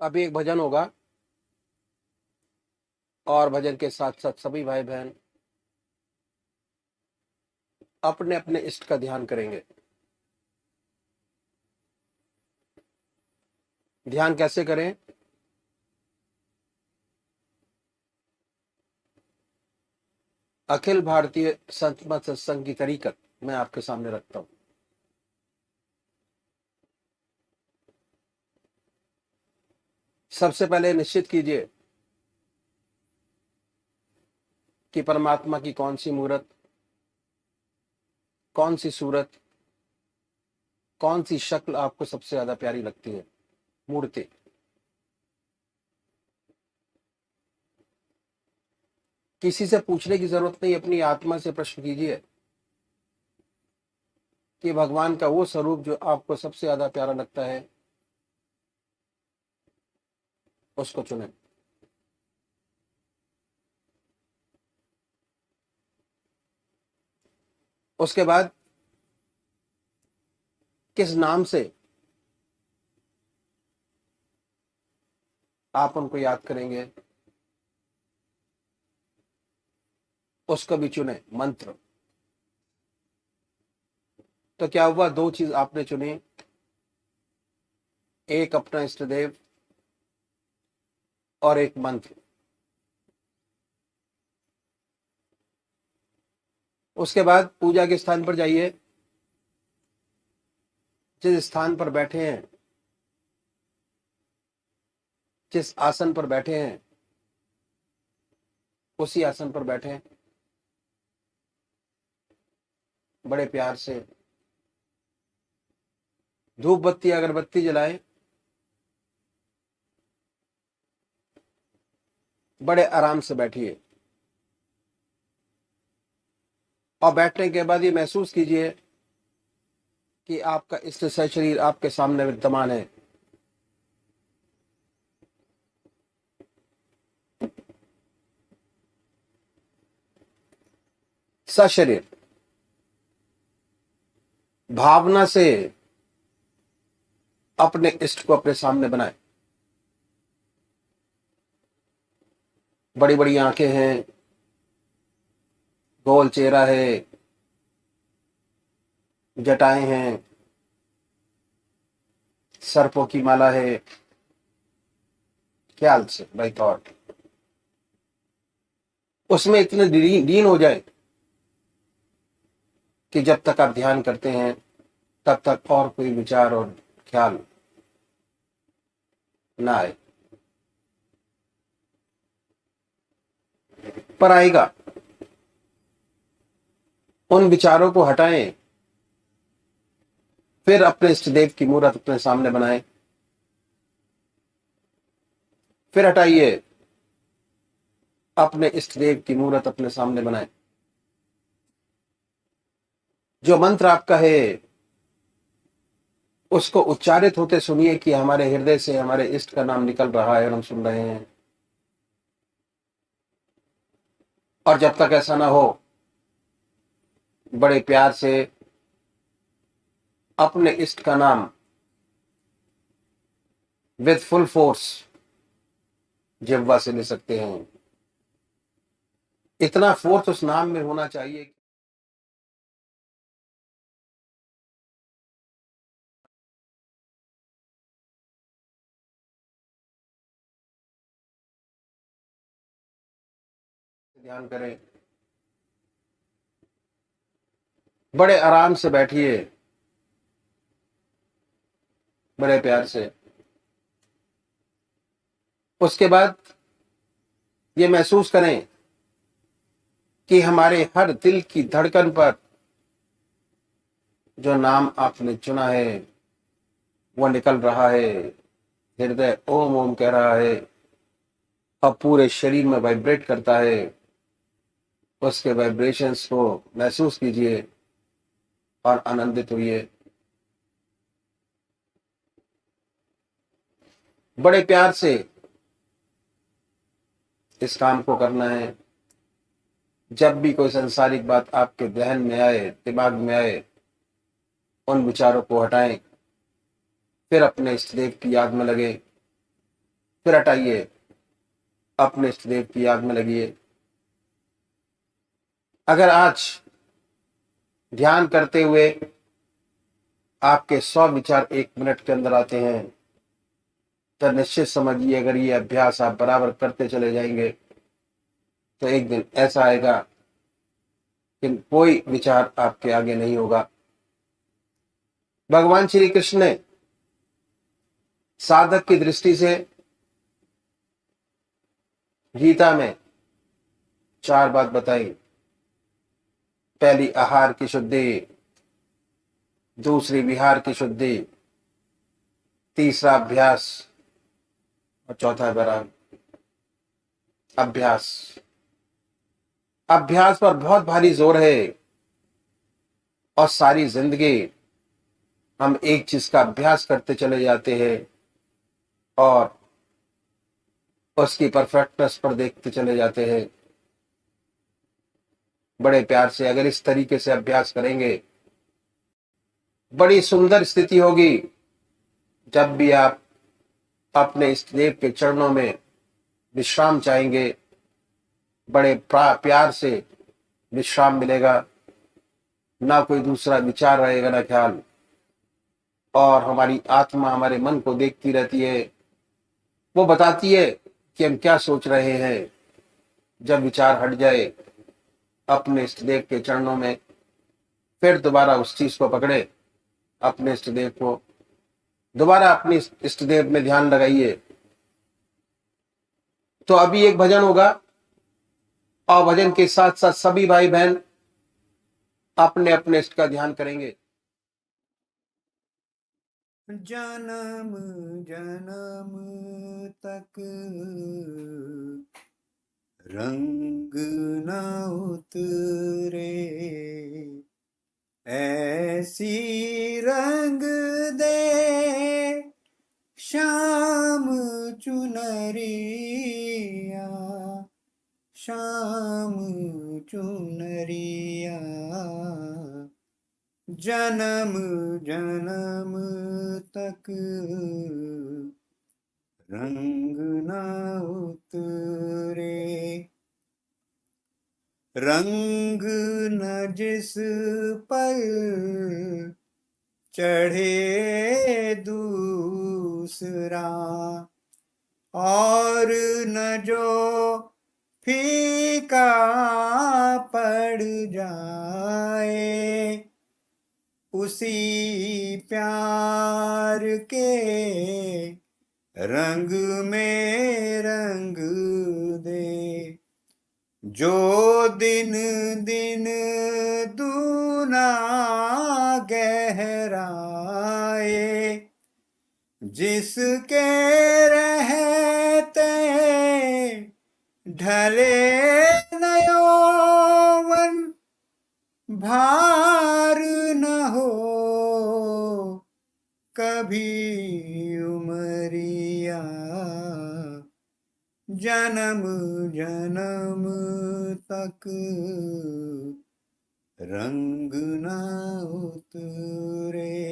अभी एक भजन होगा और भजन के साथ साथ सभी भाई बहन अपने अपने इष्ट का ध्यान करेंगे। ध्यान कैसे करें? अखिल भारतीय संत मत सत्संग की तरीकत मैं आपके सामने रखता हूं। सबसे पहले निश्चित कीजिए कि परमात्मा की कौन सी मूर्त, कौन सी सूरत, कौन सी शक्ल आपको सबसे ज्यादा प्यारी लगती है। मूर्ति किसी से पूछने की जरूरत नहीं, अपनी आत्मा से प्रश्न कीजिए कि भगवान का वो स्वरूप जो आपको सबसे ज्यादा प्यारा लगता है उसको चुनें। उसके बाद किस नाम से आप उनको याद करेंगे उसको भी चुने। मंत्र तो क्या हुआ, दो चीज आपने चुनी, एक अपना इष्ट देव और एक मंत्र। उसके बाद पूजा के स्थान पर जाइए, जिस स्थान पर बैठे हैं, जिस आसन पर बैठे हैं उसी आसन पर बैठे, बड़े प्यार से धूप बत्ती अगरबत्ती जलाएं, बड़े आराम से बैठिए और बैठने के बाद ये महसूस कीजिए कि आपका इष्ट शरीर आपके सामने विद्यमान है। सशरीर भावना से अपने इष्ट को अपने सामने बनाए। बड़ी बड़ी आंखें हैं, गोल चेहरा है, जटाएं हैं, सर्पों की माला है। ख्याल से बाई थॉट उसमें इतने लीन हो जाए कि जब तक आप ध्यान करते हैं तब तक और कोई विचार और ख्याल ना आए, पर आएगा। उन विचारों को हटाएं, फिर अपने इष्ट देव की मूर्त अपने सामने बनाएं, फिर हटाइए, अपने इष्ट देव की मूर्त अपने सामने बनाएं। जो मंत्र आपका है उसको उच्चारित होते सुनिए कि हमारे हृदय से हमारे इष्ट का नाम निकल रहा है और हम सुन रहे हैं। और जब तक ऐसा ना हो, बड़े प्यार से अपने इष्ट का नाम विद फुल फोर्स जिह्वा से ले सकते हैं। इतना फोर्स उस नाम में होना चाहिए। ध्यान करें, बड़े आराम से बैठिए, बड़े प्यार से। उसके बाद ये महसूस करें कि हमारे हर दिल की धड़कन पर जो नाम आपने चुना है वो निकल रहा है। हृदय ओम ओम कह रहा है, अब पूरे शरीर में वाइब्रेट करता है। उसके वाइब्रेशंस को महसूस कीजिए और आनंदित होइए। बड़े प्यार से इस काम को करना है। जब भी कोई संसारिक बात आपके ध्यान में आए, दिमाग में आए, उन विचारों को हटाएं, फिर अपने इष्ट देव की याद में लगे फिर हटाइए, अपने इष्ट देव की याद में लगिए। अगर आज ध्यान करते हुए आपके 100 विचार 1 मिनट के अंदर आते हैं, तो निश्चित समझिए अगर ये अभ्यास आप बराबर करते चले जाएंगे तो एक दिन ऐसा आएगा कि कोई विचार आपके आगे नहीं होगा। भगवान श्री कृष्ण ने साधक की दृष्टि से गीता में 4 बात बताई। पहली आहार की शुद्धि, दूसरी विहार की शुद्धि, तीसरा अभ्यास और चौथा बराबर अभ्यास। अभ्यास पर बहुत भारी जोर है और सारी जिंदगी हम एक चीज का अभ्यास करते चले जाते हैं और उसकी परफेक्टनेस पर देखते चले जाते हैं। बड़े प्यार से अगर इस तरीके से अभ्यास करेंगे, बड़ी सुंदर स्थिति होगी। जब भी आप अपने इष्ट देव के चरणों में विश्राम चाहेंगे, बड़े प्यार से विश्राम मिलेगा, ना कोई दूसरा विचार रहेगा ना ख्याल, और हमारी आत्मा हमारे मन को देखती रहती है, वो बताती है कि हम क्या सोच रहे हैं। जब विचार हट जाए अपने इष्ट देव के चरणों में, फिर दोबारा उस चीज को पकड़े, अपने इष्ट देव को दोबारा अपने इष्ट देव में ध्यान लगाइए। तो अभी एक भजन होगा और भजन के साथ साथ सभी भाई बहन अपने अपने इष्ट का ध्यान करेंगे। जन्म जन्म तक रंग न उतरे, ऐसी रंग दे श्याम चुनरिया, श्याम चुनरिया। जन्म जन्म तक रंग न उतरे, रंग न जिस पर चढ़े दूसरा, और न जो फीका पड़ जाए, उसी प्यार के रंग में रंग दे। जो दिन दिन दूना गहराए, जिसके रहते ढले न यौवन, भार न हो कभी उमरिया। जन्म जन्म तक रंग न उतरे,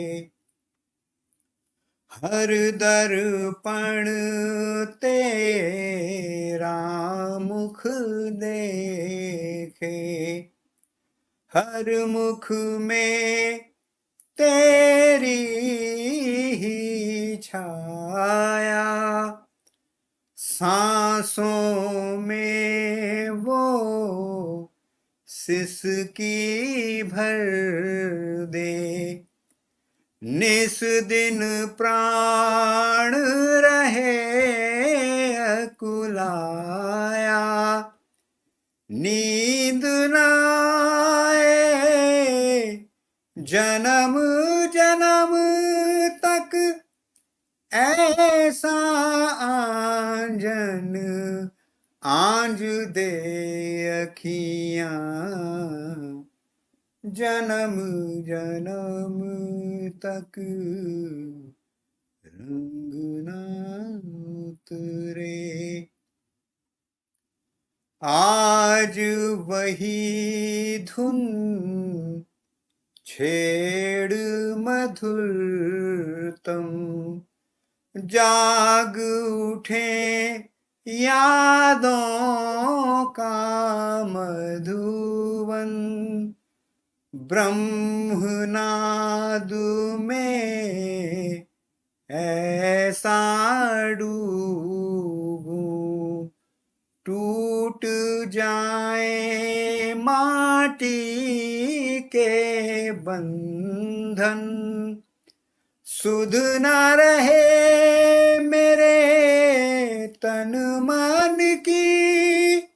हर दर्पण तेरा मुख देखे, हर मुख में तेरी ही छाया, सांसों में वो सिसकी भर दे, निस दिन प्राण रहे अकुलाया, नींद न आए जन्म जन्म तक, ऐसा आंजन आंज दे अखियां। जन्म जन्म तक रंग न उतरे, आज वही धुन छेड़ मधुरतम, जाग उठे यादों का मधुवन, ब्रह्मनाद में ऐसा डूबूं, टूट जाए माटी के बंधन, सुध न रहे मेरे तन मन की,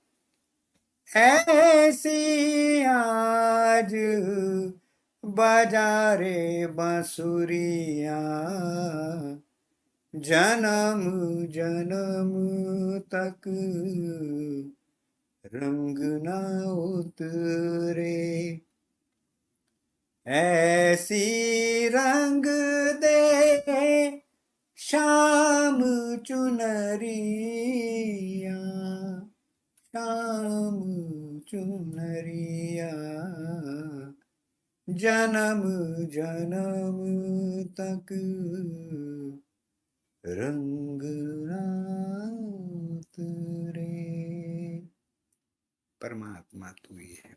ऐसी आज बजा रे बांसुरिया, जन्म जन्म तक रंग न उतरे, ऐसी रंग दे श्याम चुनरिया, श्याम चुनरिया, जन्म जन्म तक रंग ना उतरे। परमात्मा तू ही है।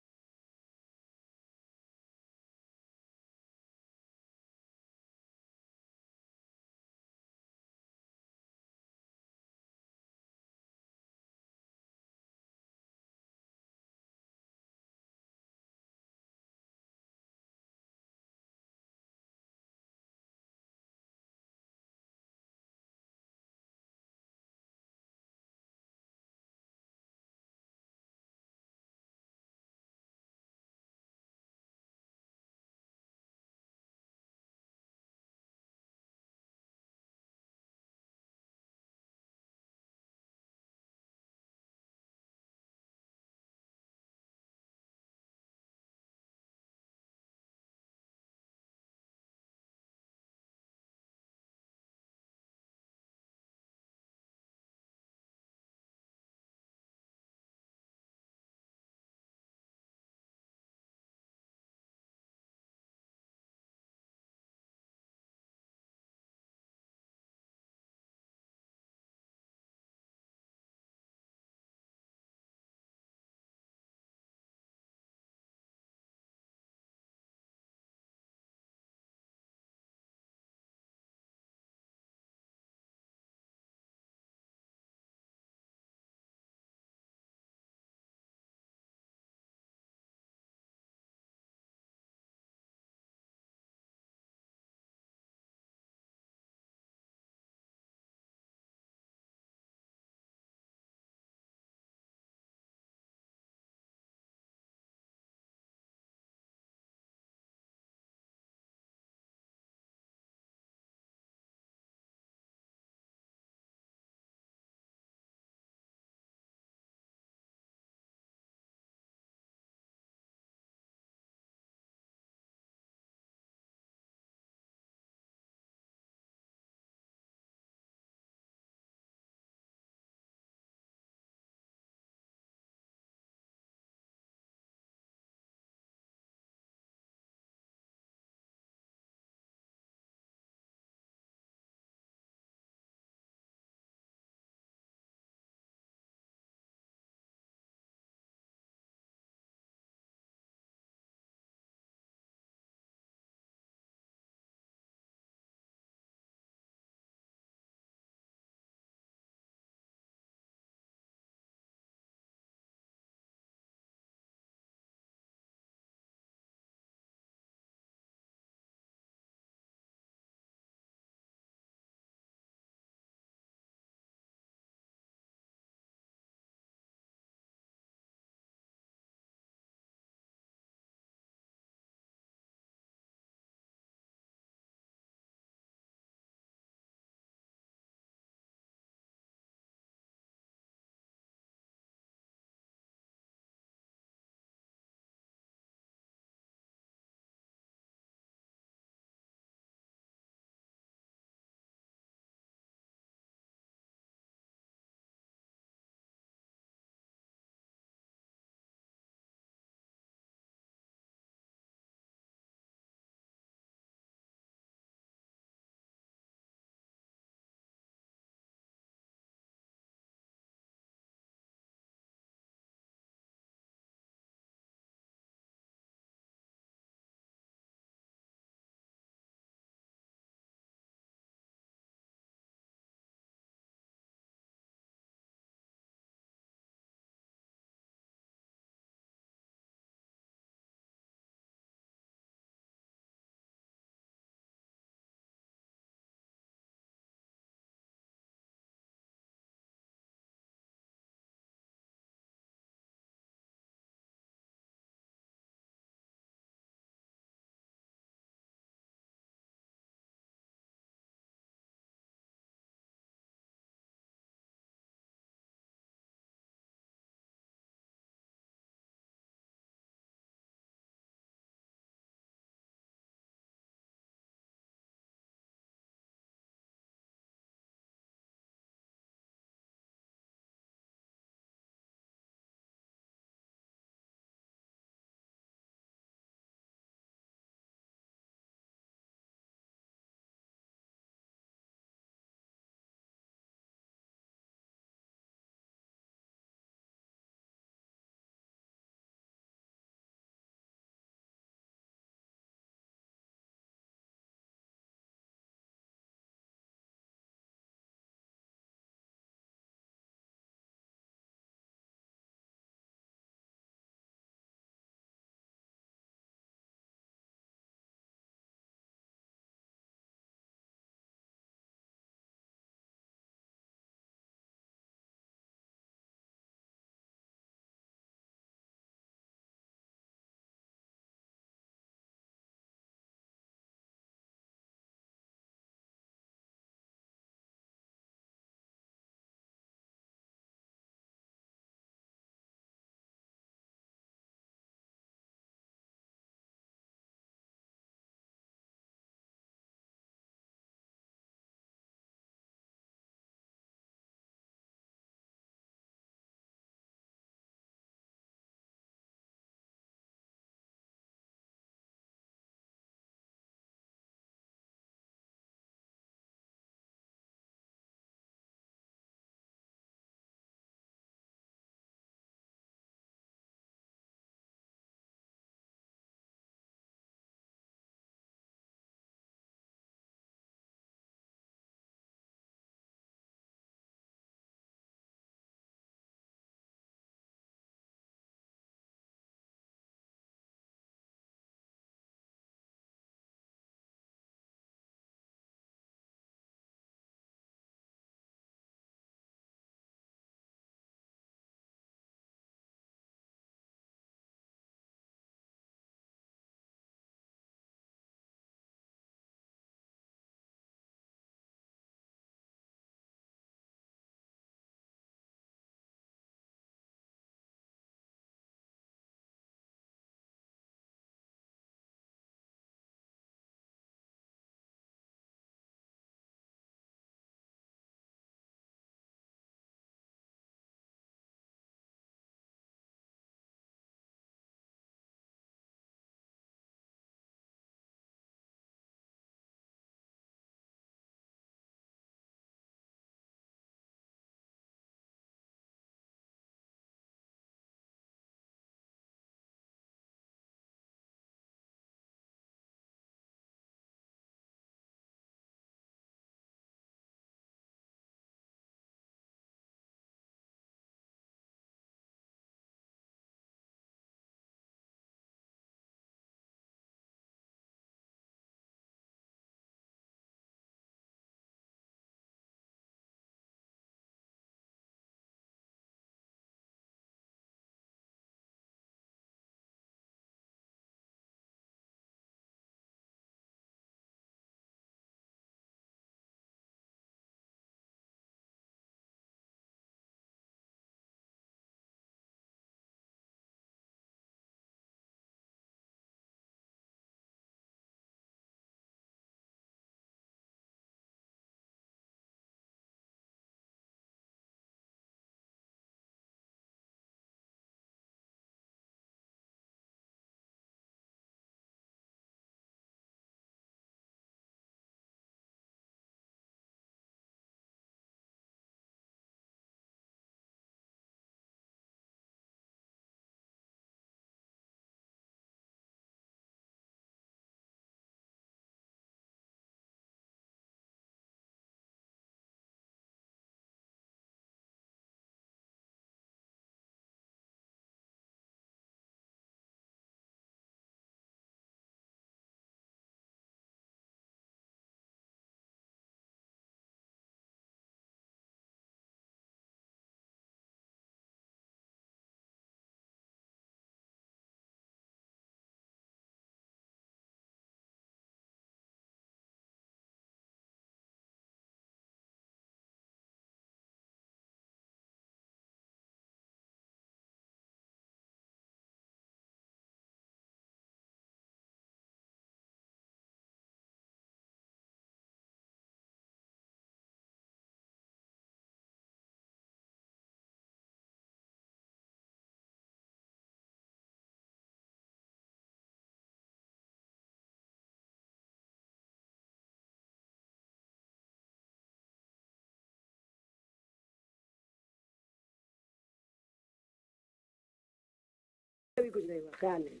नहीं हुआ, ख्याल नहीं।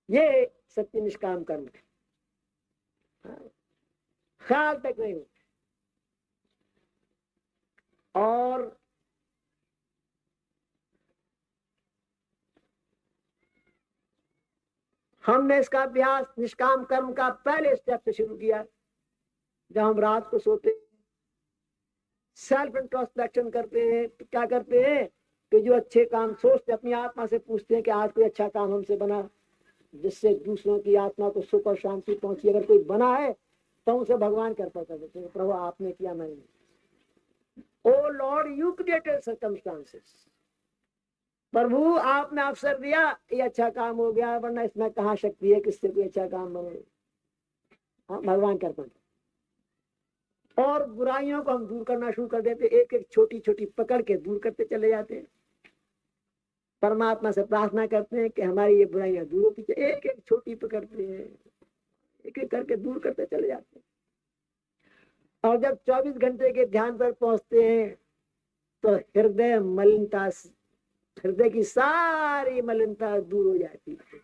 ये सत्य निष्काम कर्म है, ख्याल तक नहीं हुआ। और हमने इसका अभ्यास निष्काम कर्म का पहले स्टेप से शुरू किया। जब हम रात को सोते हैं, सेल्फ इंट्रोस्पेक्शन करते हैं, तो क्या करते हैं कि जो अच्छे काम सोचते, अपनी आत्मा से पूछते हैं कि आज कोई अच्छा काम हमसे बना जिससे दूसरों की आत्मा को सुख और शांति पहुंची। अगर कोई बना है तो उसे भगवान कर पाता है, प्रभु आपने किया, मैंने। ओ लॉर्ड, यू क्रिएटेड सर्कमस्टांसेस। प्रभु आपने अवसर दिया, ये अच्छा काम हो गया, वरना इसमें कहाँ शक्ति है किससे कोई अच्छा काम बने। हाँ, भगवान कर पाते। और बुराइयों को हम दूर करना शुरू कर देते, एक एक छोटी छोटी पकड़ के दूर करते चले जाते हैं। परमात्मा से प्रार्थना करते हैं कि हमारी ये बुराइयां दूर होती जाए, एक एक छोटी पकड़ते हैं, एक एक करके दूर करते चले जाते हैं। और जब 24 घंटे के ध्यान पर पहुंचते हैं तो हृदय मलिनता, हृदय की सारी मलिनता दूर हो जाती है।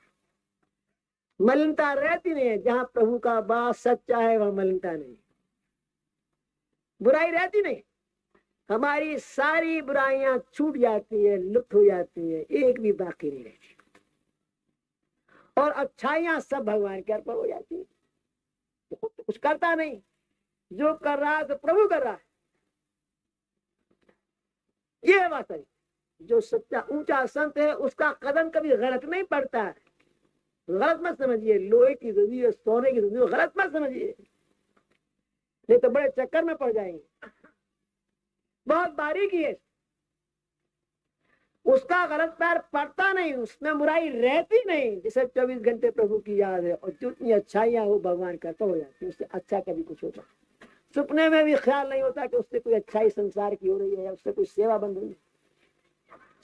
मलिनता रहती नहीं है। जहां प्रभु का बात सच्चा है वहां मलिनता नहीं, बुराई रहती नहीं। हमारी सारी बुराइयां छूट जाती है, लुप्त हो जाती है, एक भी बाकी नहीं रहती। और अच्छाइयां सब भगवान के अर्पण हो जाती है। तो कुछ करता नहीं, जो कर रहा है तो प्रभु कर रहा है। ये बात है। जो सच्चा ऊंचा संत है उसका कदम कभी गलत नहीं पड़ता है। गलत मत समझिए, लोहे की जरूरी है, सोने की जरूरी है, गलत मत समझिए, नहीं तो बड़े चक्कर में पड़ जाएंगे। बहुत बारीकी है, उसका गलत पैर पड़ता नहीं, उसमें बुराई रहती नहीं। जैसे 24 घंटे प्रभु की याद है और जितनी अच्छाइयां वो भगवान करता हो जाती, उससे अच्छा कभी कुछ होता। सपने में भी ख्याल नहीं होता कि उससे कोई अच्छाई संसार की हो रही है या उससे कोई सेवा बन रही है।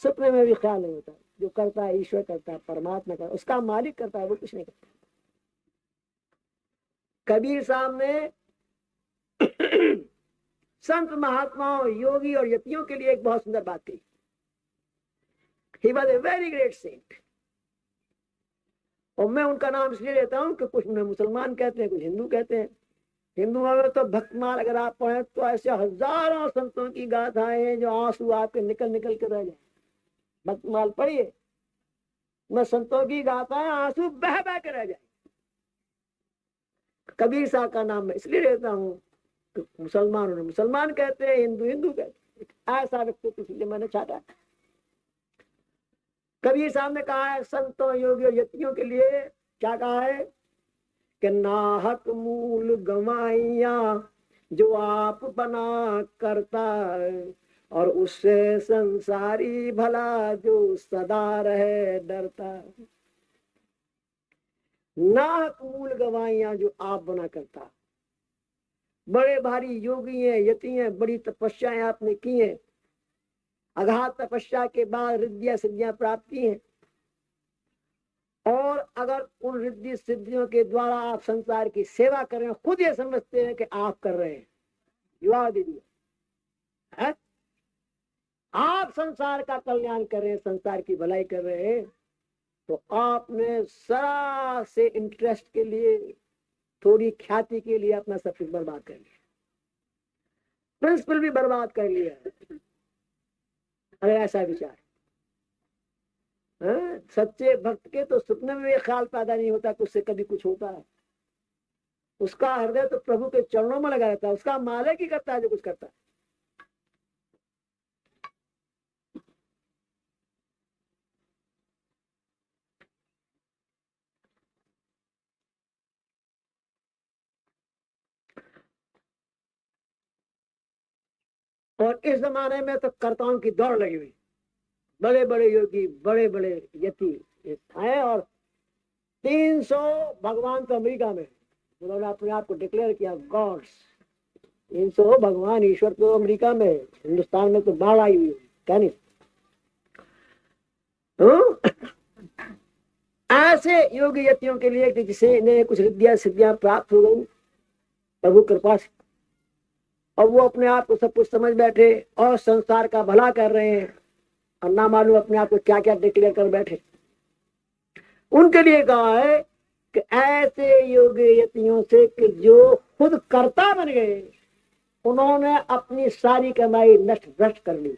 सपने में भी ख्याल नहीं होता। जो करता है ईश्वर करता है, परमात्मा करता है, उसका मालिक करता है, वो कुछ नहीं करता। कबीर साहब ने संत महात्माओं, योगी और यतियों के लिए एक बहुत सुंदर बात कही। He was a very great saint। और मैं उनका नाम इसलिए लेता हूं कि कुछ उन्हें मुसलमान कहते हैं, कुछ हिंदू कहते हैं। हिंदुओं में तो भक्तमाल अगर आप पढ़े तो ऐसे हजारों संतों की गाथाएं हैं जो आंसू आपके निकल निकल के रह जाए। भक्तमाल पढ़िए, मैं संतों की गाथाएं आंसू बह बह के रह जाए। कबीर साहब का नाम मैं इसलिए लेता हूँ कि मुसलमान उन्हें मुसलमान कहते हैं, हिंदू हिंदू कहते हैं। ऐसा व्यक्ति इसलिए मैंने छाटा। कबीर साहब ने कहा है संतों, योगियों, यतियों के लिए क्या कहा है कि नाहक मूल गवाइया जो आप बना करता है, और उससे संसारी भला जो सदा रहे डरता। नाहक मूल गवाइया जो आप बना करता। बड़े भारी योगी हैं, यति हैं, बड़ी तपस्याएं आपने की हैं, अगाध तपस्या के बाद रिद्धियां सिद्धियां प्राप्त की हैं। और अगर उन रिद्धि सिद्धियों के द्वारा आप संसार की सेवा कर रहे हैं, खुद ये समझते हैं कि आप कर रहे हैं, युवा दीदी है, आप संसार का कल्याण कर रहे हैं, संसार की भलाई कर रहे हैं, तो आपने सरा से इंटरेस्ट के लिए, थोड़ी ख्याति के लिए अपना सब कुछ बर्बाद कर लिया, प्रिंसिपल भी बर्बाद कर लिया। अरे ऐसा विचार सच्चे भक्त के तो सपने में भी ख्याल पैदा नहीं होता कि उससे कभी कुछ होता है। उसका हृदय तो प्रभु के चरणों में लगा रहता है, उसका मालिक ही करता है जो कुछ करता है। और इस जमाने में तो कर्ताओं की दौड़ लगी हुई। बड़े बड़े योगी, बड़े बड़े यति हैं, और 300 भगवान तो अमेरिका में, उन्होंने अपने आप को डिक्लेयर किया गॉड्स। 300 भगवान ईश्वर तो अमेरिका में, हिंदुस्तान में तो बाढ़ आई हुई है, क्या नहीं। ऐसे योगी यतियों के लिए कि जिसे इन्हें कुछ रिद्धियां सिद्धियां प्राप्त हो गई प्रभु कृपा से, और वो अपने आप को सब कुछ समझ बैठे और संसार का भला कर रहे हैं, और ना मालूम अपने आप को क्या क्या डिक्लेयर कर बैठे। उनके लिए कहा है कि ऐसे योगी यतियों से कि जो खुद कर्ता बन गए, उन्होंने अपनी सारी कमाई नष्ट भ्रष्ट कर ली।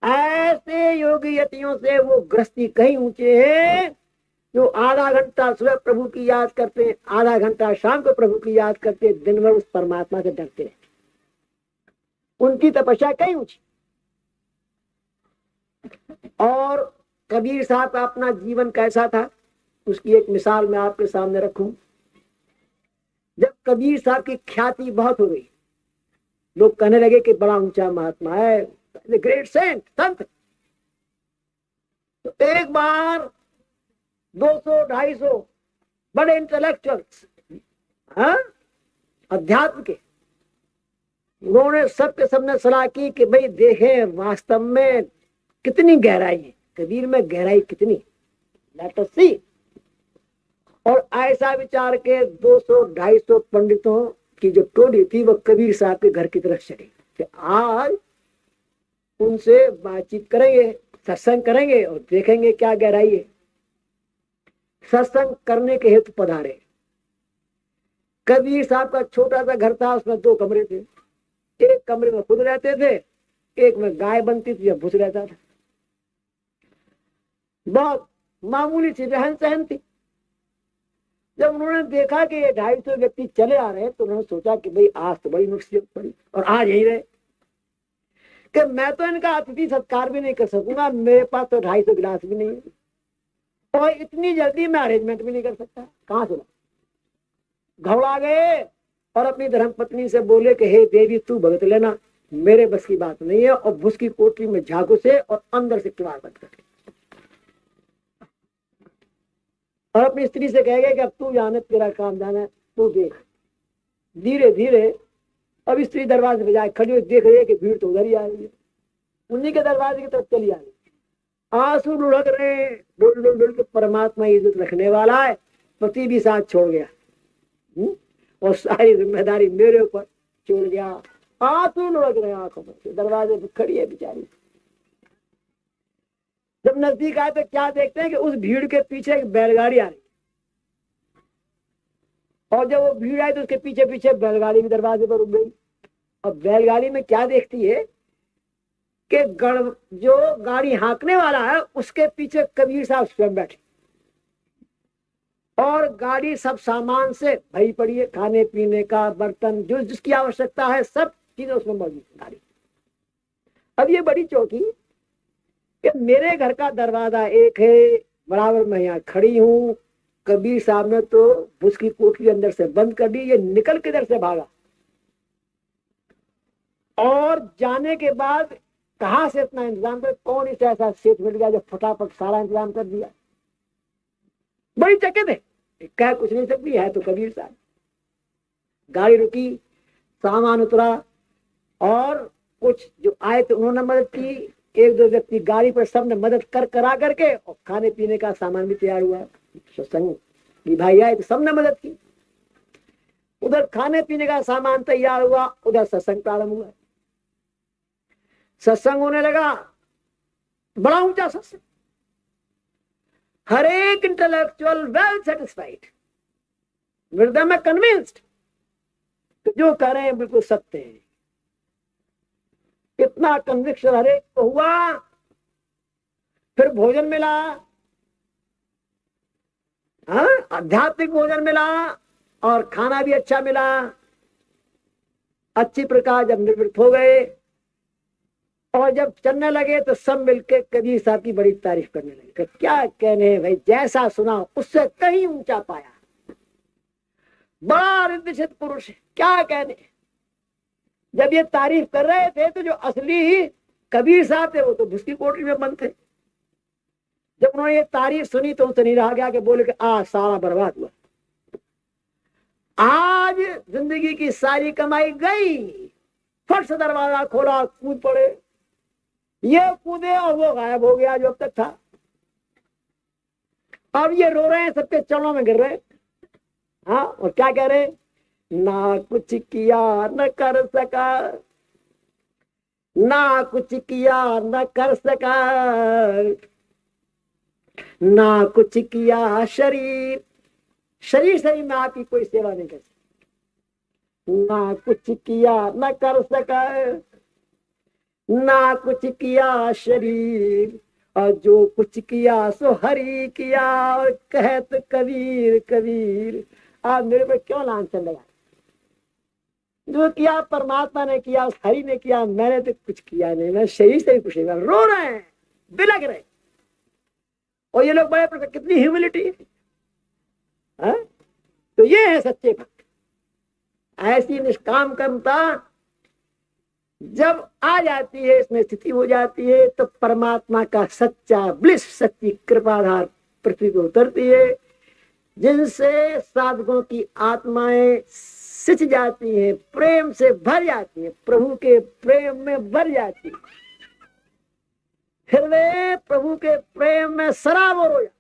ऐसे योगी यतियों से वो गृहस्थी कहीं ऊंचे है जो आधा घंटा सुबह प्रभु की याद करते, आधा घंटा शाम को प्रभु की याद करते, दिन भर उस परमात्मा से डरते हैं। उनकी तपस्या कहीं ऊंची। और कबीर साहब का अपना जीवन कैसा था, उसकी एक मिसाल मैं आपके सामने रखूं। जब कबीर साहब की ख्याति बहुत हो गई, लोग कहने लगे कि बड़ा ऊंचा महात्मा है, ग्रेट सेंट, संत। तो एक बार 200-250 बड़े इंटेलेक्चुअल्स, अध्यात्म के, उन्होंने सबके सबने सलाह की कि भाई देखें वास्तव में कितनी गहराई है, कबीर में गहराई कितनी, लेट अस सी। और ऐसा विचार के 200-250 पंडितों की जो टोली थी वो कबीर साहब के घर की तरफ चली कि आज उनसे बातचीत करेंगे, सत्संग करेंगे और देखेंगे क्या गहराई है। सत्संग करने के हेतु पधारे। कबीर साहब का छोटा सा घर था, उसमें 2 कमरे थे। एक कमरे में खुद रहते थे, एक में गाय बनती थी या भूस रहता था। बहुत मामूली सी रहन सहन थी। जब उन्होंने देखा कि ये 250 व्यक्ति चले आ रहे हैं तो उन्होंने सोचा कि भाई आज तो बड़ी मुसीबत पड़ी और आज यही रहे कि मैं तो इनका अतिथि सत्कार भी नहीं कर सकूंगा, मेरे पास तो 250 गिलास भी नहीं है और इतनी जल्दी मैं अरेंजमेंट भी नहीं कर सकता। कहां से घबरा गए और अपनी धर्मपत्नी से बोले कि हे देवी तू भगत लेना, मेरे बस की बात नहीं है। और भूस की कोठरी में झागू से और अंदर से किवाड़ बंद कर, और अपनी स्त्री से कहेगा कि अब तू जाने, तेरा काम जाना, तू देख। धीरे धीरे अब स्त्री दरवाजे पे जाए खड़ी हुई देख रही है कि भीड़ तो उधर ही आ रही है, उन्हीं के दरवाजे की तरफ चली आ रही है। आंसू लुढ़क रहे, डुल डुल डुल के परमात्मा इज्जत रखने वाला है, पति भी साथ छोड़ गया और सारी जिम्मेदारी मेरे ऊपर छोड़ गया। आंसू लुढ़क रहे आंखों में, दरवाजे पे खड़ी है बेचारी। जब नजदीक आए तो क्या देखते हैं कि उस भीड़ के पीछे एक बैलगाड़ी आ रही, और जब वो भीड़ आई तो उसके पीछे पीछे बैलगाड़ी भी दरवाजे पर रुक गई। अब बैलगाड़ी में क्या देखती है कि जो गाड़ी हाँकने वाला है उसके पीछे कबीर साहब स्वयं बैठे और गाड़ी सब सामान से भरी पड़ी है, खाने पीने का, बर्तन, जो जिसकी आवश्यकता है सब चीजें उसमें मौजूद है गाड़ी। अब ये बड़ी चौकी कि मेरे घर का दरवाजा एक है, बराबर मैं यहाँ खड़ी हूँ, कबीर साहब ने तो उसकी कोठरी अंदर से बंद कर दी, ये निकल किधर से भागा और जाने के बाद कहां से इतना इंतजाम कर, कौन इसे ऐसा सेठ मिल गया जो फटाफट सारा इंतजाम कर दिया। बड़ी चकित है, कह कुछ नहीं सकती है तो कबीर साहब। गाड़ी रुकी, सामान उतरा और कुछ जो आए तो उन्होंने मदद की, 1-2 व्यक्ति गाड़ी पर, सबने मदद करा करके और खाने पीने का सामान भी तैयार हुआ। सत्संग की भाई आए तो सबने मदद की, उधर खाने पीने का सामान तैयार हुआ, उधर सत्संग प्रारंभ हुआ। सत्संग होने लगा, बड़ा ऊंचा सत्संग, हर एक intellectual well satisfied, with them convinced जो कह रहे हैं बिल्कुल सत्य है। इतना कन्विक्शन हर एक को हुआ। फिर भोजन मिला, आध्यात्मिक भोजन मिला और खाना भी अच्छा मिला। अच्छी प्रकार जब निवृत्त हो गए और जब चलने लगे तो सब मिलकर कबीर साहब की बड़ी तारीफ करने लगे। क्या कहने भाई, जैसा सुना उससे कहीं ऊंचा पाया, बड़ा रिद्धिसिद्ध पुरुष है, क्या कहने। जब ये तारीफ कर रहे थे तो जो असली कबीर साहब थे वो तो भूस की कोठरी में बंद थे। जब उन्होंने ये तारीफ सुनी तो उनसे नहीं रहा गया कि बोले कि आज सारा बर्बाद हुआ, आज जिंदगी की सारी कमाई गई। फट से दरवाजा खोला, कूद पड़े, ये कूदे और वो गायब हो गया जो अब तक था। अब ये रो रहे हैं, सबके चरणों में गिर रहे, हाँ, और क्या कह रहे, ना कुछ किया न कर सका, ना कुछ किया न कर सका, ना कुछ किया शरीर शरीर में आपकी कोई सेवा नहीं कर सकती। ना कुछ किया न कर सका, ना कुछ किया शरीर, और जो कुछ किया सो हरि किया। और कहत कबीर कबीर, आप मेरे पे क्यों लांछन लगा? जो किया परमात्मा ने किया, उस हरि ने किया, मैंने तो कुछ किया नहीं। मैं शरीर से ही कुछ नहीं, रो रहे हैं, बिलख रहे। और ये लोग बड़े, कितनी ह्यूमिलिटी है। तो ये है सच्चे भक्त। ऐसी निष्काम कर्मता जब आ जाती है, इसमें स्थिति हो जाती है, तो परमात्मा का सच्चा ब्लिस, सच्ची कृपाधार पृथ्वी पर उतरती है, जिनसे साधकों की आत्माएं सिंच जाती हैं, प्रेम से भर जाती हैं, प्रभु के प्रेम में भर जाती है। फिर वे प्रभु के प्रेम में सराबोर हो जाती,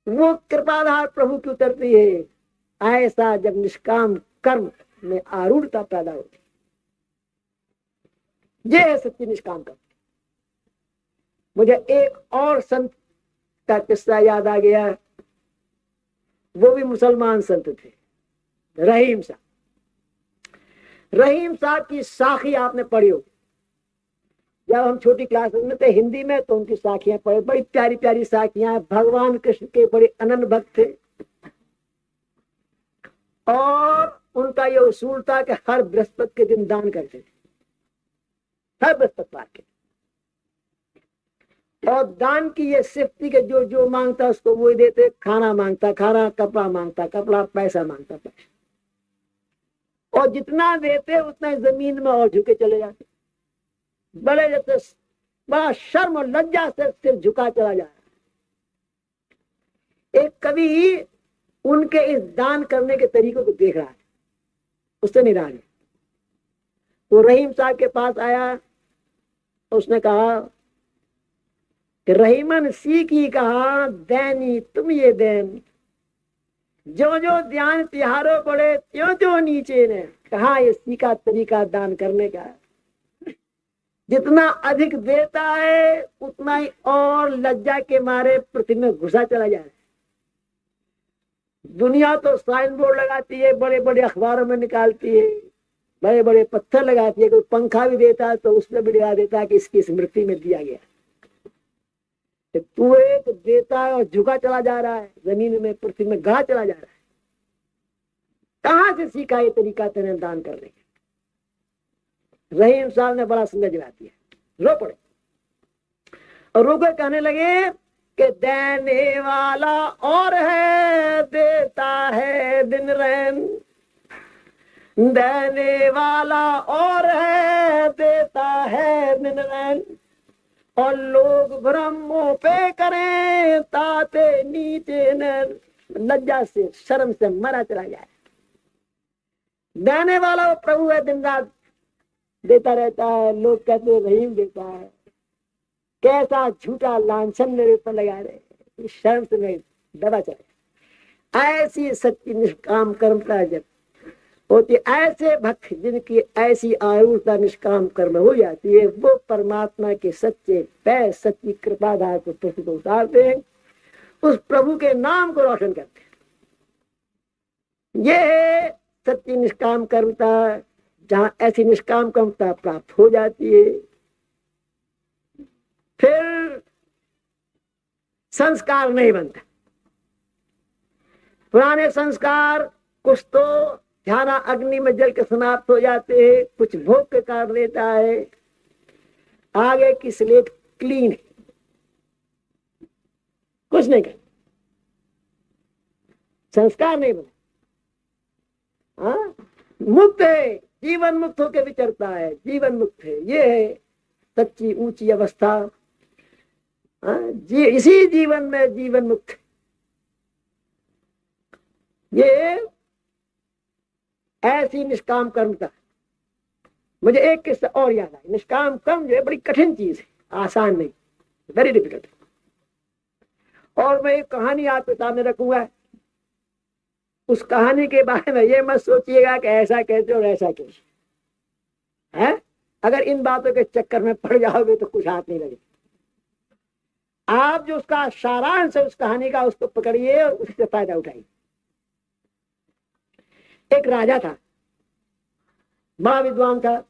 वो कृपाधार प्रभु की उतरती है। ऐसा जब निष्काम कर्म में आरूढ़ता पैदा होती, ये है सच्ची निष्काम कर्म। मुझे एक और संत का किस्सा याद आ गया, वो भी मुसलमान संत थे, रहीम साहब। रहीम साहब की साखी आपने पढ़ी हो, जब हम छोटी क्लास में थे हिंदी में, तो उनकी साखियां पढ़े, बड़ी प्यारी प्यारी साखियां। भगवान कृष्ण के बड़े अनन्य भक्त थे, और उनका ये उसूल था कि हर बृहस्पति के दिन दान करते थे, हर बृहस्पतिवार के। और दान की ये सिर्फ थी कि जो जो मांगता उसको वो ही देते। खाना मांगता खाना, कपड़ा मांगता कपड़ा, पैसा मांगता पैसा, और जितना देते उतना जमीन में और झुके चले जाते। बड़े जैसे बड़ा शर्म और लज्जा से सिर झुका चला जा रहा। एक कवि उनके इस दान करने के तरीकों को देख रहा है, उससे निराश है। वो रहीम साहब के पास आया, उसने कहा कि रहीमन सीखी कहा दैनी तुम ये देन, जो जो ध्यान तिहारो पड़े त्यों त्यों नीचे ने। कहा ये सीखा तरीका दान करने का, जितना अधिक देता है उतना ही और लज्जा के मारे पृथ्वी में घुसा चला जा रहा है। दुनिया तो साइन बोर्ड लगाती है, बड़े बड़े अखबारों में निकालती है, बड़े बड़े पत्थर लगाती है, कोई पंखा भी देता है तो उसमें भी लगा देता है कि इसकी स्मृति में दिया गया। तू एक देता है और झुका चला जा रहा है, जमीन में पृथ्वी में गड़ा चला जा रहा है। कहां से सीखा ये तरीका तेरे दान करने का? रहीम साहब ने बड़ा सुंदर जवाब दिया, रो पड़े और रोकर कहने लगे कि देने वाला और है, देता है दिन रैन। देने वाला और है, देता है दिन रैन। और लोग ब्रह्मों पे करें ताते नीचे न। लज्जा से शर्म से मरा चला जाए। देने वाला वो प्रभु है, दिन रात देता रहता है। लोग कहते रहीम देता है, कैसा झूठा लांछन मेरे ऊपर लगा रहे। शर्म से मैं दबा चला। ऐसी सच्ची निष्काम कर्मता जब होती, ऐसे भक्त जिनकी ऐसी आरूढ़ता निष्काम कर्म हो जाती है, वो परमात्मा के सच्चे पैर, सच्ची कृपाधार को पृथ्वी को उतारते हैं, उस प्रभु के नाम को रोशन करते हैं। ये है सच्ची निष्काम कर्मता। जहां ऐसी निष्काम कर्मता प्राप्त हो जाती है, फिर संस्कार नहीं बनता। पुराने संस्कार कुछ तो ध्यान अग्नि में जल के समाप्त हो जाते हैं, कुछ भोग के कारण देता है। आगे की स्लेट क्लीन है, कुछ नहीं कर, संस्कार नहीं बना। हाँ, मुक्त है, जीवन मुक्त होकर विचरता है, जीवन मुक्त है। ये है सच्ची ऊंची अवस्था। इसी जीवन में जीवन मुक्त। ये ऐसी निष्काम कर्मता। मुझे एक किस्सा और याद आया। निष्काम कर्म जो है बड़ी कठिन चीज है, आसान नहीं, वेरी डिफिकल्ट। और मैं एक कहानी आपके सामने रखूंगा। उस कहानी के बारे में ये मत सोचिएगा कि ऐसा कहते और ऐसा कहते है। अगर इन बातों के चक्कर में पड़ जाओगे तो कुछ हाथ नहीं लगेगा। आप जो उसका सारांश है उस कहानी का, उसको पकड़िए और उससे फायदा उठाइए। एक राजा था, बड़ा विद्वान था,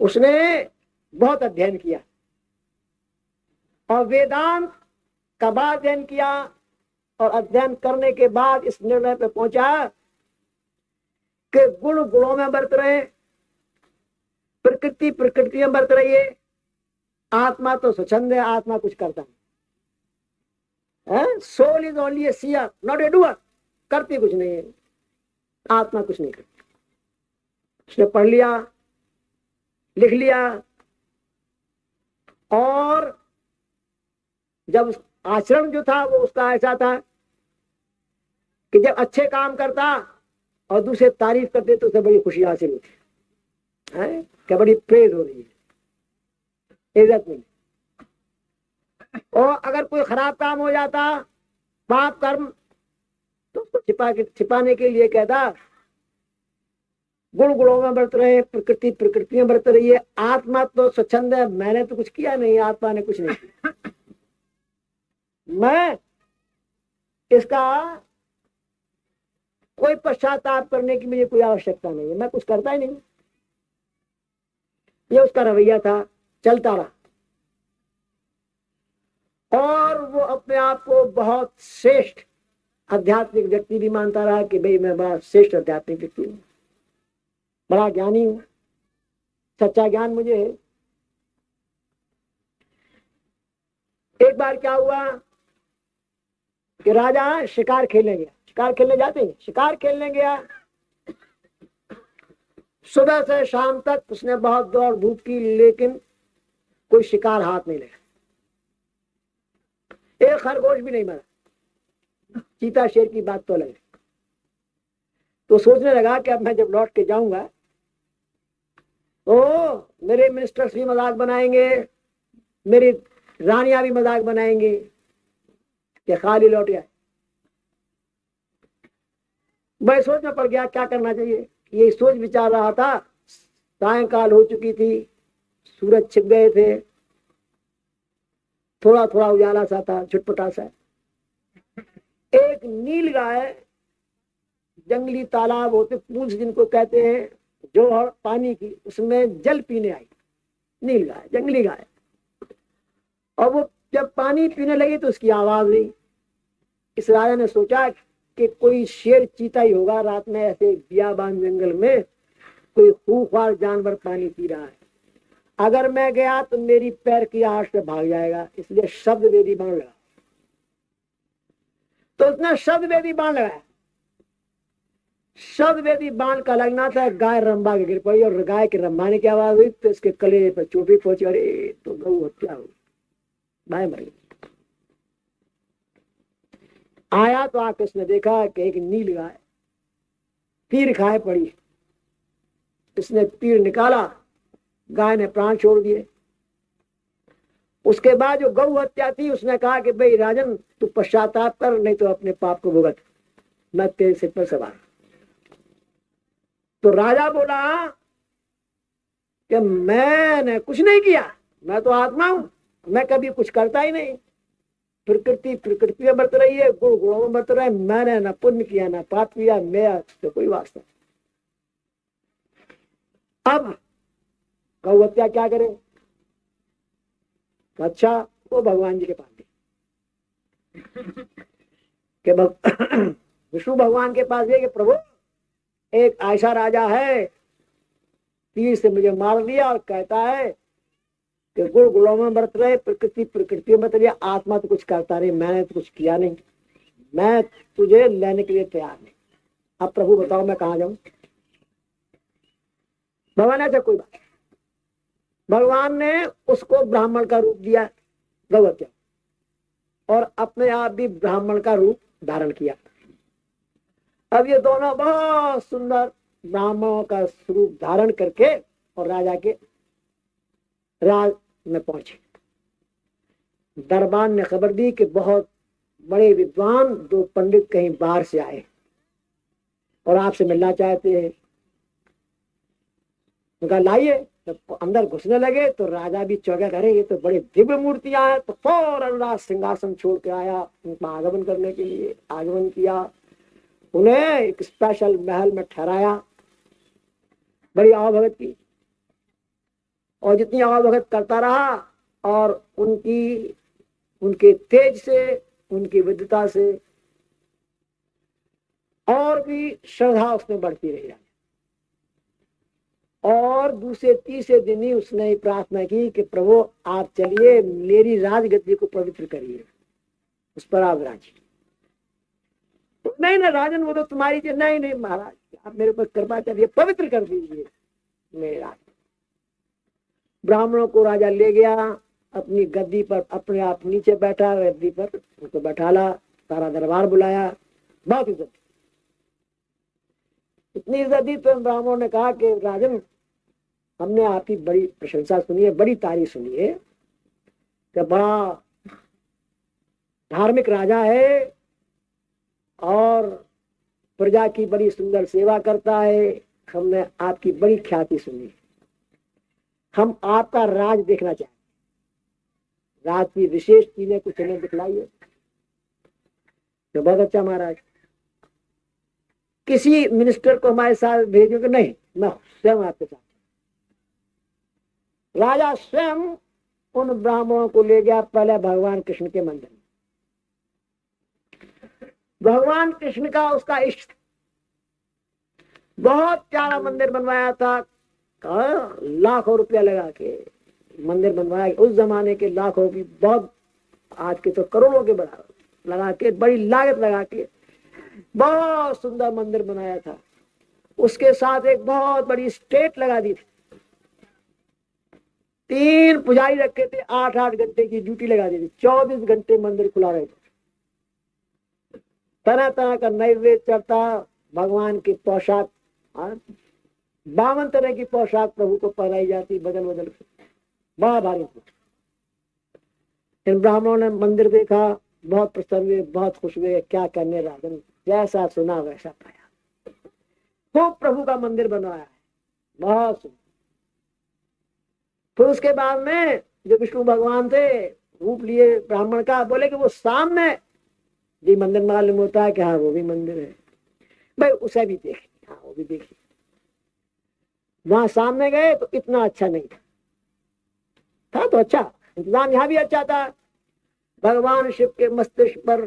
उसने बहुत अध्ययन किया और वेदांत का बड़ा अध्ययन किया, और अध्ययन करने के बाद इस निर्णय पे पहुंचा कि गुण गुणों में बरत रहे, प्रकृति प्रकृति में बरत रही है, आत्मा तो स्वच्छंद है, आत्मा कुछ करता नहीं। Soul is only a seer not a doer, करती कुछ नहीं है, आत्मा कुछ नहीं करती। उसने पढ़ लिया, लिख लिया, और जब आचरण जो था वो उसका ऐसा था कि जब अच्छे काम करता और दूसरे तारीफ करते तो उसे बड़ी खुशी हासिल होती है, क्या बड़ी प्रेज हो रही है, इज्जत मिली। और अगर कोई खराब काम हो जाता, पाप कर्म, तो उसको छिपाने के लिए कहता गुण गुणों में बरत रहे, प्रकृति प्रकृति में बरत रही है, आत्मा तो स्वच्छंद है, मैंने तो कुछ किया नहीं, आत्मा ने कुछ नहीं किया, मैं इसका कोई पश्चाताप करने की मुझे कोई आवश्यकता नहीं है, मैं कुछ करता ही नहीं। ये उसका रवैया था, चलता रहा। और वो अपने आप को बहुत श्रेष्ठ आध्यात्मिक व्यक्ति भी मानता रहा कि भाई मैं बड़ा श्रेष्ठ आध्यात्मिक व्यक्ति हूँ, बड़ा ज्ञानी हूँ, सच्चा ज्ञान मुझे है। एक बार क्या हुआ कि राजा शिकार खेलने गया, शिकार खेलने जाते हैं, शिकार खेलने गया, सुबह से शाम तक उसने बहुत दौड़ धूप की, लेकिन कोई शिकार हाथ नहीं लगा, एक खरगोश भी नहीं मरा, चीता शेर की बात तो अलग है। तो सोचने लगा कि अब मैं जब लौट के जाऊंगा तो मेरे मिनिस्टर्स भी मजाक बनाएंगे, मेरी रानियां भी मजाक बनाएंगे कि खाली लौट आए। मैं सोच में पड़ गया क्या करना चाहिए। ये सोच विचार रहा था, सायंकाल हो चुकी थी, सूरज छिप गए थे, थोड़ा थोड़ा उजाला सा था, छुटपुटा सा। एक नील गाय, जंगली तालाब होते पूंछ जिनको कहते हैं, जो पानी की, उसमें जल पीने आई नील गाय, जंगली गाय। और वो जब पानी पीने लगी तो उसकी आवाज हुई। इस राजा ने सोचा कि कोई शेर चीता ही होगा, रात में ऐसे बियाबान जंगल में कोई खूंखार जानवर पानी पी रहा है, अगर मैं गया तो मेरी पैर की आहट से भाग जाएगा, इसलिए शब्द वेदी बाण लगा। तो उसने शब्द वेदी बाण लगाया। शब्द वेदी बाण का लगना था, गाय रंबा के गिर पड़ी, और गाय के रंबाने की आवाज हुई तो इसके कलेजे पर चोटी पहुंची, अरे तो गऊ हत्या हुई, गाय मर गई। आया तो आके उसने देखा कि एक नील गाय तीर खाए पड़ी। इसने तीर निकाला, गाय ने प्राण छोड़ दिए। उसके बाद जो गौ हत्या थी, उसने कहा कि भाई राजन तू पश्चाताप कर, नहीं तो अपने पाप को भुगत, मैं तेरे सिर पर सवार। तो राजा बोला कि मैंने कुछ नहीं किया, मैं तो आत्मा हूं, मैं कभी कुछ करता ही नहीं, प्रकृति प्रकृति में बरत रही है, गुण गुणों में बरत रहा है, मैंने ना पुण्य किया ना पाप किया, मेरा तो कोई वास्ता। अब गौ हत्या क्या करे? अच्छा वो भगवान जी के पास गए कि विष्णु भगवान के पास गए कि प्रभु एक ऐसा राजा है, तीर से मुझे मार दिया और कहता है कि गुण गुणों में बरत रहे, प्रकृति प्रकृति में बरत रही, आत्मा तो कुछ करता नहीं, मैंने तो कुछ किया नहीं, मैं तुझे लेने के लिए तैयार नहीं। अब प्रभु बताओ मैं कहाँ जाऊं? भगवान ऐसा कोई बात। भगवान ने उसको ब्राह्मण का रूप दिया, गौ हत्या, और अपने आप भी ब्राह्मण का रूप धारण किया। अब ये दोनों बहुत सुंदर ब्राह्मणों का स्वरूप धारण करके और राजा के राज में पहुंचे। दरबार ने खबर दी कि बहुत बड़े विद्वान दो पंडित कहीं बाहर से आए और आपसे मिलना चाहते हैं। तो कहा लाइए। तो अंदर घुसने लगे तो राजा भी चौंका, करे ये तो बड़े दिव्य मूर्तियां हैं। तो फौरन राज सिंहासन छोड़ के आया उनका आगमन करने के लिए। आगमन किया, उन्हें एक स्पेशल महल में ठहराया, बड़ी आवभगत की। और जितनी आवभगत करता रहा, और उनके तेज से, उनकी विद्वता से और भी श्रद्धा उसमें बढ़ती रही। और दूसरे तीसरे दिन ही उसने प्रार्थना की कि प्रभु आप चलिए, मेरी राजगद्दी को पवित्र करिए, उस पर आप राजी। नहीं ना राजन, वो तो तुम्हारी थी। नहीं नहीं महाराज, आप मेरे पर कृपा करिए, पवित्र कर दीजिए मेरे राज। ब्राह्मणों को राजा ले गया अपनी गद्दी पर, अपने आप नीचे बैठा गद्दी पर, उनको बैठाला, सारा दरबार बुलाया, बहुत इज्जत, इतनी इज्जत दी। तो ब्राह्मणों ने कहा कि राजन, हमने आपकी बड़ी प्रशंसा सुनी है, बड़ी तारीफ सुनी है कि बड़ा धार्मिक राजा है और प्रजा की बड़ी सुंदर सेवा करता है। हमने आपकी बड़ी ख्याति सुनी है, हम आपका राज देखना चाहते हैं, राज की विशेष चीजें कुछ हमें दिखलाइए। तो बहुत अच्छा महाराज, किसी मिनिस्टर को हमारे साथ भेजोगे? नहीं, मैं स्वयं आपके साथ। राजा स्वयं उन ब्राह्मणों को ले गया पहले भगवान कृष्ण के मंदिर में। भगवान कृष्ण का उसका इष्ट, बहुत प्यारा मंदिर बनवाया था, लाखों रुपया लगा के मंदिर बनवाया। उस जमाने के लाखों की, बहुत आज के तो करोड़ों के बराबर लगा के, बड़ी लागत लगा के बहुत सुंदर मंदिर बनाया था। उसके साथ एक बहुत बड़ी स्टेट लगा दी थी, 3 पुजारी रखे थे, 8-8 घंटे की ड्यूटी लगा दी थी, 24 घंटे मंदिर खुला रहे थे। तरह तरह का नैवेद्य चढ़ता, भगवान की पोशाक, 52 तरह की पोशाक प्रभु को पहनाई जाती, बदल बदल के, बड़ा भारी। इन ब्राह्मणों ने मंदिर देखा, बहुत प्रसन्न हुए, बहुत खुश हुए। क्या करने राजन, जैसा सुना वैसा पाया, खूब प्रभु का मंदिर बनवाया है, बहुत सुंदर। फिर उसके बाद में जो विष्णु भगवान थे, रूप लिए ब्राह्मण का, बोले कि वो सामने जी मंदिर मालूम होता है कि हाँ वो भी मंदिर है, भाई उसे भी देखे। हाँ वो भी देखिए। वहां सामने गए तो इतना अच्छा नहीं था, था तो अच्छा, इंतजाम यहाँ भी अच्छा था। भगवान शिव के मस्तिष्क पर,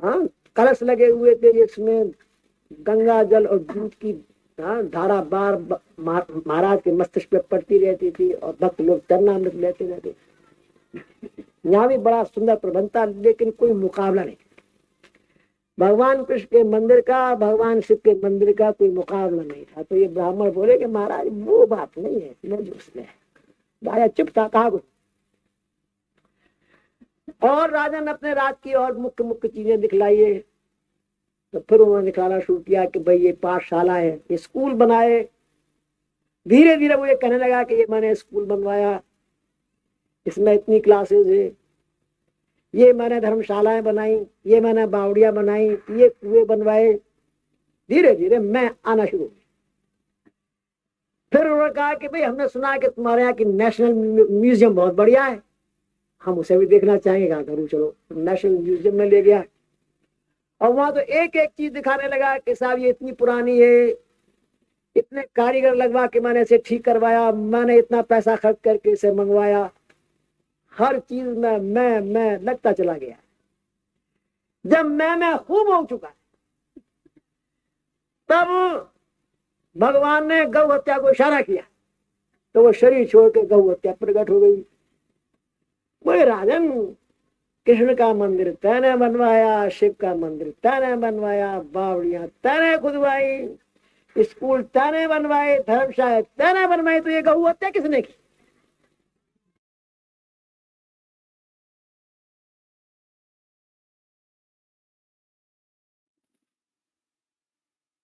हाँ, कलश लगे हुए थे जिसमें गंगा जल और दूध की, हाँ, धारा बार महाराज के मस्तिष्क पे पड़ती रहती थी, और भक्त लोग चरणामृत लेते रहते। यहाँ भी बड़ा सुंदर प्रबंध था, लेकिन कोई मुकाबला नहीं। भगवान कृष्ण के मंदिर का, भगवान शिव के मंदिर का कोई मुकाबला नहीं था। तो ये ब्राह्मण बोले कि महाराज वो बात नहीं है, मैं जो उसमें है। राजा चुप था, कहा कुछ। और राजा ने अपने राज की और मुख्य मुख्य चीजें दिखलाइए। तो फिर उन्होंने दिखाना शुरू किया कि भाई ये पाठशाला है, ये स्कूल बनाए। धीरे धीरे वो ये कहने लगा कि ये मैंने स्कूल बनवाया, इसमें इतनी क्लासेस है, ये मैंने धर्मशालाएं बनाई, ये मैंने बावड़ियां बनाई, ये कुएं बनवाए। धीरे धीरे मैं आना शुरू। फिर उन्होंने कहा कि भाई हमने सुना है कि तुम्हारे यहाँ की नेशनल म्यूजियम बहुत बढ़िया है, हम उसे भी देखना चाहेंगे। कहा जरूर चलो। नेशनल म्यूजियम में ले गया, और वहां तो एक एक चीज दिखाने लगा कि साहब ये इतनी पुरानी है, इतने कारीगर लगवा के मैंने इसे ठीक करवाया, मैंने इतना पैसा खर्च करके इसे मंगवाया। हर चीज में मैं लगता चला गया। जब मैं खूब हो चुका, तब भगवान ने गौ हत्या को इशारा किया, तो वो शरीर छोड़ के गौ हत्या प्रकट हो गई। बोले राजन, कृष्ण का मंदिर तैने बनवाया, शिव का मंदिर तैने बनवाया, बावड़ियां तैने खुदवाई, स्कूल तैने बनवाए, धर्मशाला तैने बनवाई, तो ये गौ हत्या किसने की?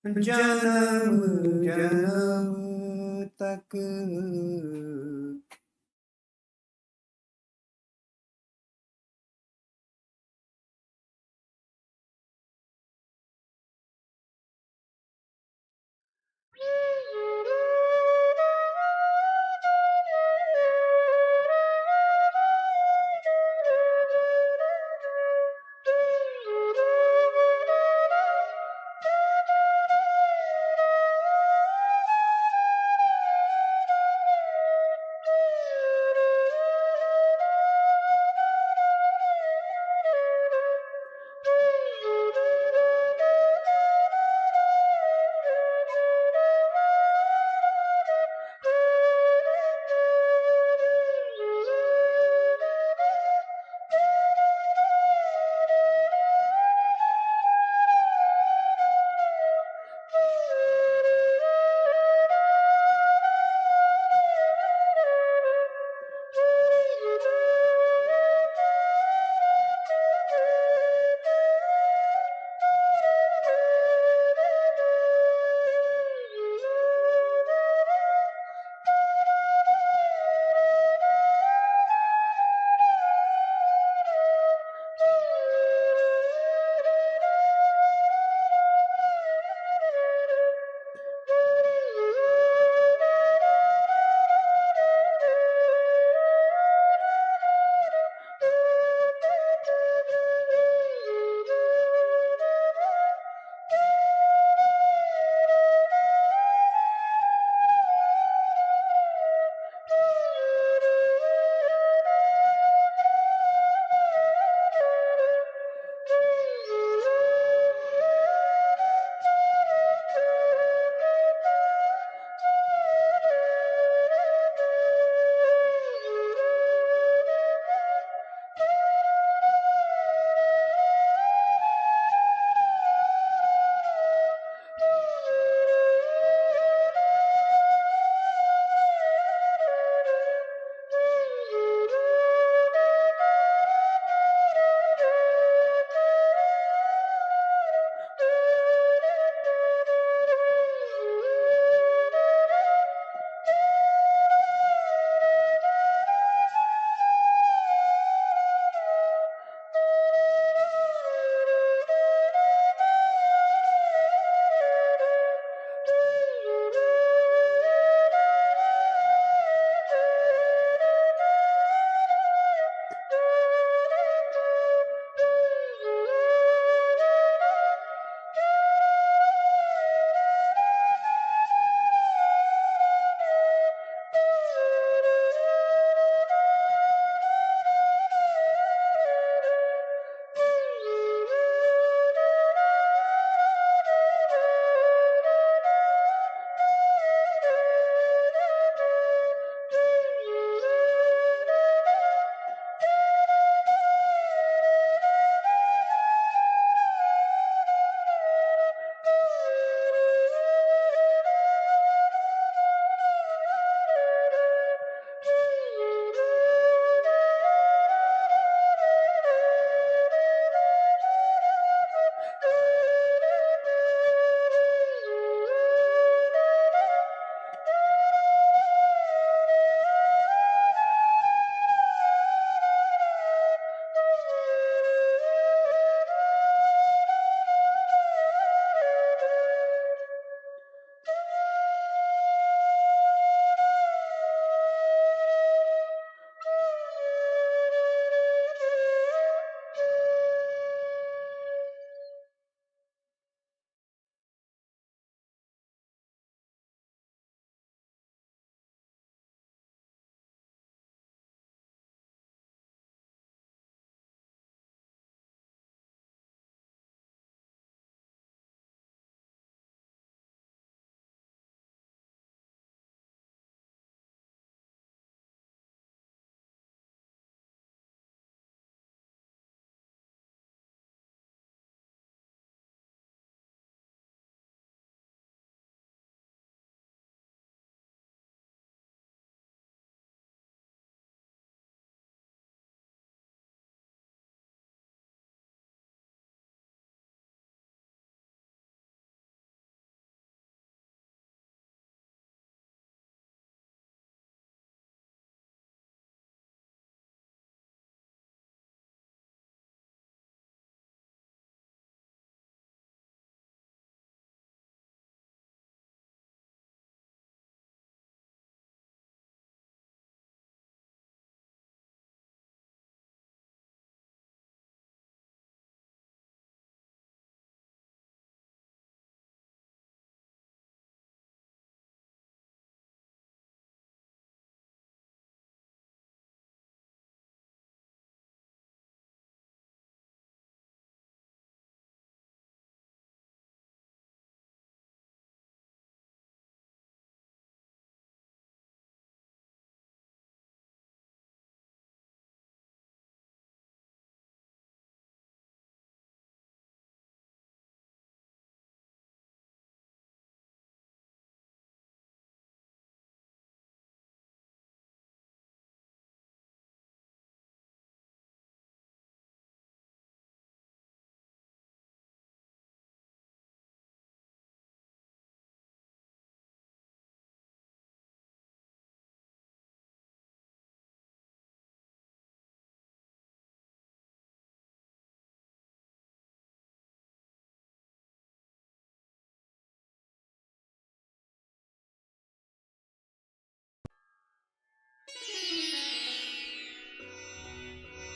जन्म जन्म तक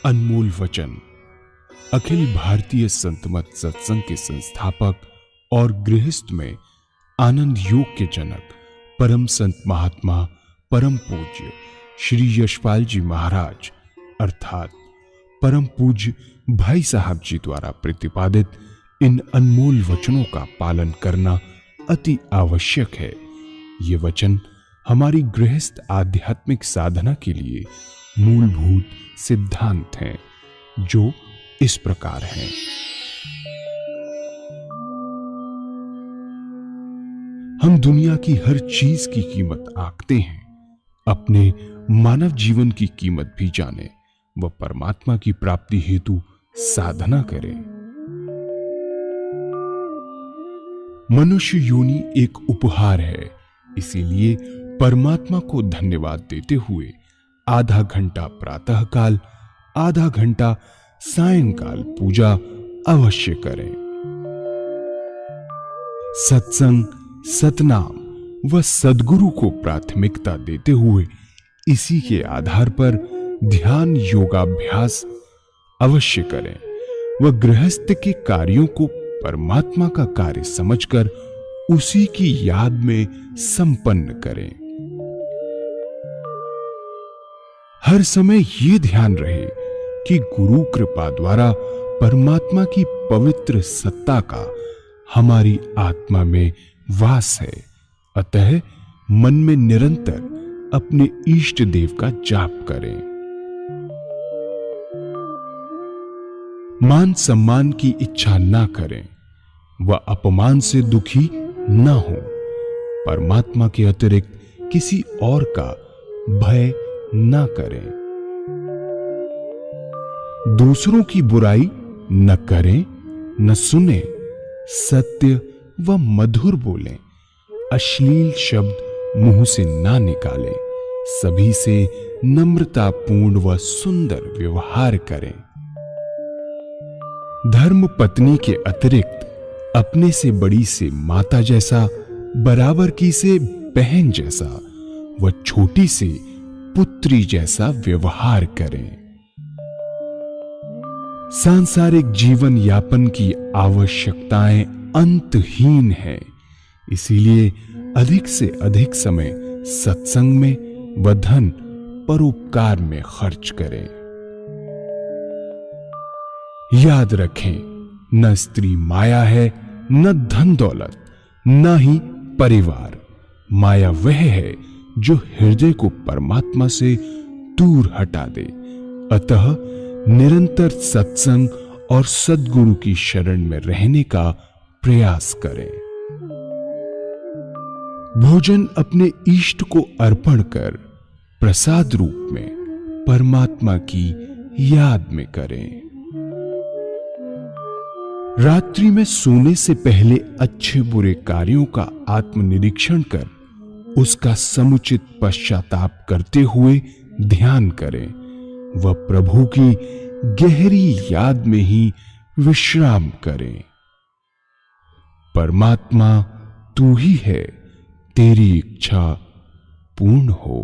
अनमोल वचन अखिल भारतीय संतमत सत्संग के संस्थापक और गृहस्थ में आनंद योग के जनक परम संत महात्मा परम पूज्य श्री यशपाल जी महाराज अर्थात परम पूज्य भाई साहब जी द्वारा प्रतिपादित इन अनमोल वचनों का पालन करना अति आवश्यक है। ये वचन हमारी गृहस्थ आध्यात्मिक साधना के लिए मूलभूत सिद्धांत हैं, जो इस प्रकार हैं। हम दुनिया की हर चीज की कीमत आंकते हैं, अपने मानव जीवन की कीमत भी जाने व परमात्मा की प्राप्ति हेतु साधना करें। मनुष्य योनि एक उपहार है, इसीलिए परमात्मा को धन्यवाद देते हुए आधा घंटा प्रातःकाल, आधा घंटा सायंकाल पूजा अवश्य करें। सत्संग, सतनाम व सद्गुरु को प्राथमिकता देते हुए इसी के आधार पर ध्यान योगाभ्यास अवश्य करें व गृहस्थ के कार्यों को परमात्मा का कार्य समझकर उसी की याद में संपन्न करें। हर समय ये ध्यान रहे कि गुरु कृपा द्वारा परमात्मा की पवित्र सत्ता का हमारी आत्मा में वास है, अतः मन में निरंतर अपने इष्ट देव का जाप करें। मान सम्मान की इच्छा ना करें व अपमान से दुखी ना हो। परमात्मा के अतिरिक्त किसी और का भय ना करें। दूसरों की बुराई न करें, न सुने, सत्य व मधुर बोलें, अश्लील शब्द मुंह से ना निकालें, सभी से नम्रतापूर्ण व सुंदर व्यवहार करें। धर्म पत्नी के अतिरिक्त अपने से बड़ी से माता जैसा, बराबर की से बहन जैसा व छोटी से पुत्री जैसा व्यवहार करें। सांसारिक जीवन यापन की आवश्यकताएं अंतहीन है, इसीलिए अधिक से अधिक समय सत्संग में व धन परोपकार में खर्च करें। याद रखें, न स्त्री माया है, न धन दौलत, न ही परिवार। माया वह है जो हृदय को परमात्मा से दूर हटा दे। अतः निरंतर सत्संग और सद्गुरु की शरण में रहने का प्रयास करें। भोजन अपने इष्ट को अर्पण कर प्रसाद रूप में परमात्मा की याद में करें। रात्रि में सोने से पहले अच्छे बुरे कार्यों का आत्मनिरीक्षण कर उसका समुचित पश्चाताप करते हुए ध्यान करें व प्रभु की गहरी याद में ही विश्राम करें। परमात्मा तू ही है, तेरी इच्छा पूर्ण हो।